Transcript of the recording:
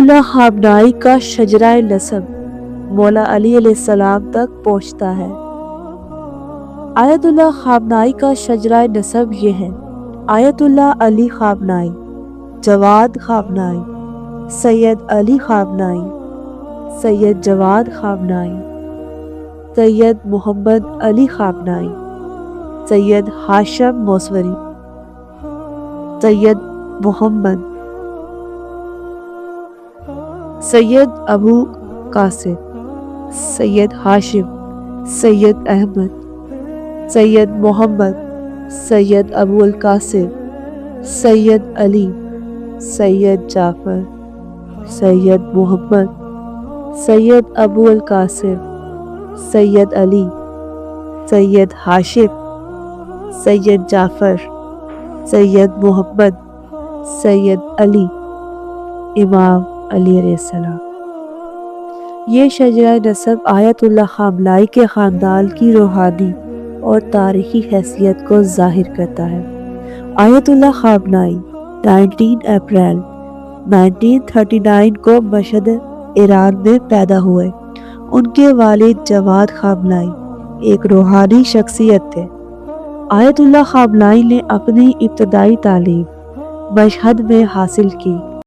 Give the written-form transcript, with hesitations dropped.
اللہ خامنائی کا شجرہ نسب مولا علی علیہ السلام تک پہنچتا ہے۔ آیت اللہ خامنائی کا شجرہ نسب یہ ہے: آیت اللہ علی خامنائی، جواد خامنائی، سید علی خامنائی، سید جواد خامنائی، سید محمد علی خامنائی، سید ہاشم موسوری، سید محمد، سید ابو قاسم، سید ہاشم، سید احمد، سید محمد، سید ابو القاسم، سید علی، سید جعفر، سید محمد، سید ابو القاسم، سید علی، سید ہاشم، سید جعفر، سید محمد، سید علی، امام علی علیہ السلام۔ یہ شجرہ نسب آیت اللہ خامنائی کے خاندان کی روحانی اور تاریخی حیثیت کو ظاہر کرتا ہے۔ آیت اللہ خامنائی 19 اپریل 1939 کو مشہد، ایران میں پیدا ہوئے۔ ان کے والد جواد خامنائی ایک روحانی شخصیت تھے۔ آیت اللہ خامنائی نے اپنی ابتدائی تعلیم مشہد میں حاصل کی